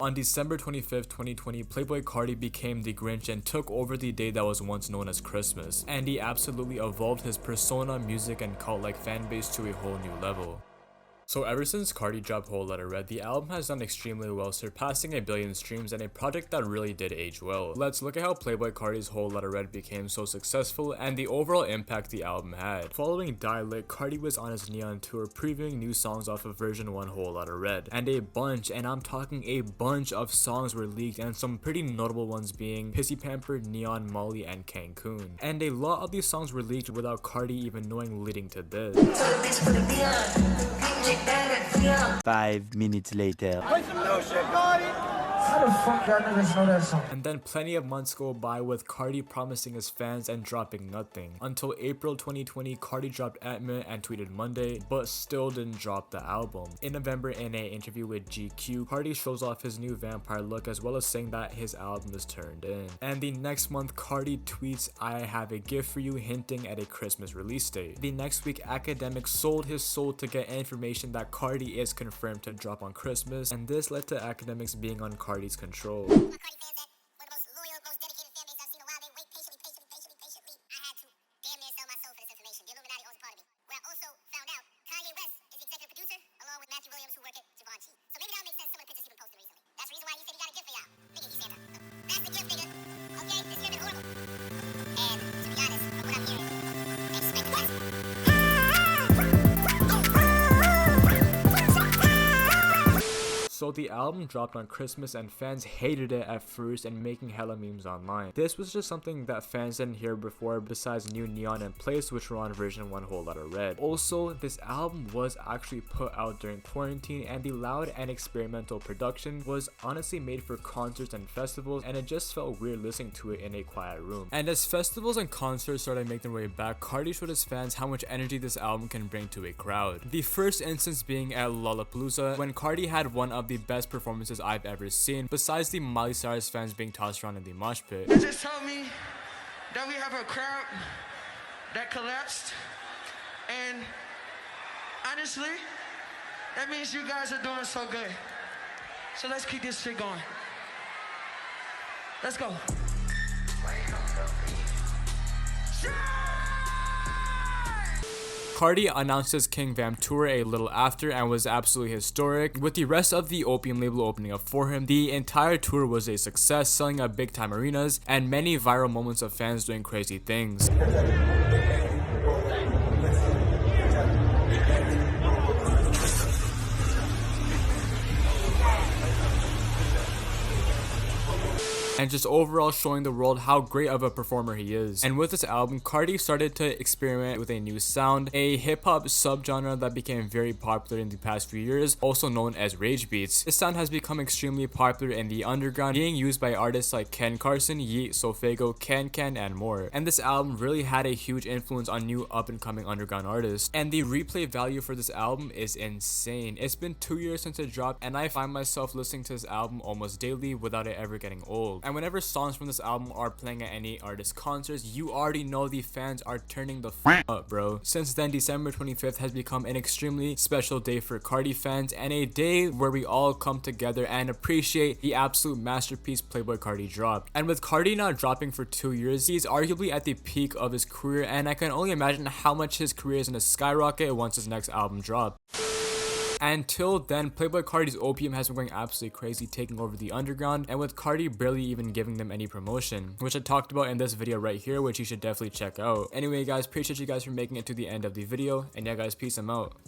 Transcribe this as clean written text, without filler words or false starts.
On December 25th, 2020, Playboi Carti became the Grinch and took over the day that was once known as Christmas, and he absolutely evolved his persona, music, and cult-like fanbase to a whole new level. So ever since Carti dropped Whole Lotta Red, the album has done extremely well, surpassing 1 billion streams and a project that really did age well. Let's look at how Playboi Carti's Whole Lotta Red became so successful and the overall impact the album had. Following Die Lit, Carti was on his Neon tour previewing new songs off of version 1 Whole Lotta Red, and a bunch, and I'm talking a bunch of songs were leaked, and some pretty notable ones being Pissy Pampered, Neon, Molly, and Cancun. And a lot of these songs were leaked without Carti even knowing leading to this. 5 minutes later. How the fuck y'all niggas know that song? And then plenty of months go by with Carti promising his fans and dropping nothing. Until April 2020, Carti dropped Atma and tweeted Monday, but still didn't drop the album. In November, in an interview with GQ, Carti shows off his new vampire look as well as saying that his album is turned in. And the next month, Carti tweets, "I have a gift for you," hinting at a Christmas release date. The next week, Academics sold his soul to get information that Carti is confirmed to drop on Christmas, and this led to Academics being on Carti's control. So the album dropped on Christmas and fans hated it at first and making hella memes online. This was just something that fans didn't hear before besides new Neon and Place, which were on version 1 Whole Lotta Red. Also, this album was actually put out during quarantine, and the loud and experimental production was honestly made for concerts and festivals, and it just felt weird listening to it in a quiet room. And as festivals and concerts started making their way back, Carti showed his fans how much energy this album can bring to a crowd. The first instance being at Lollapalooza, when Carti had one of the best performances I've ever seen, besides the Miley Cyrus fans being tossed around in the mosh pit. It just told me that we have a crowd that collapsed, and honestly, that means you guys are doing so good. So let's keep this shit going. Let's go. Carti announced his King Vamp tour a little after and was absolutely historic, with the rest of the Opium label opening up for him. The entire tour was a success, selling out big time arenas and many viral moments of fans doing crazy things. And just overall showing the world how great of a performer he is. And with this album, Carti started to experiment with a new sound, a hip-hop subgenre that became very popular in the past few years, also known as rage beats. This sound has become extremely popular in the underground, being used by artists like Carson, Yeet, Sofego, Can, and more. And this album really had a huge influence on new up-and-coming underground artists. And the replay value for this album is insane. It's been 2 years since it dropped, and I find myself listening to this album almost daily without it ever getting old. And whenever songs from this album are playing at any artist concerts, you already know the fans are turning the f up, bro. Since then, December 25th has become an extremely special day for Carti fans, and a day where we all come together and appreciate the absolute masterpiece Playboi Carti dropped. And with Carti not dropping for 2 years, he's arguably at the peak of his career, and I can only imagine how much his career is gonna skyrocket once his next album drops. Until then, Playboi Carti's Opium has been going absolutely crazy, taking over the underground, and with Carti barely even giving them any promotion, which I talked about in this video right here, which you should definitely check out. Anyway guys, appreciate you guys for making it to the end of the video, and yeah guys, peace, I'm out.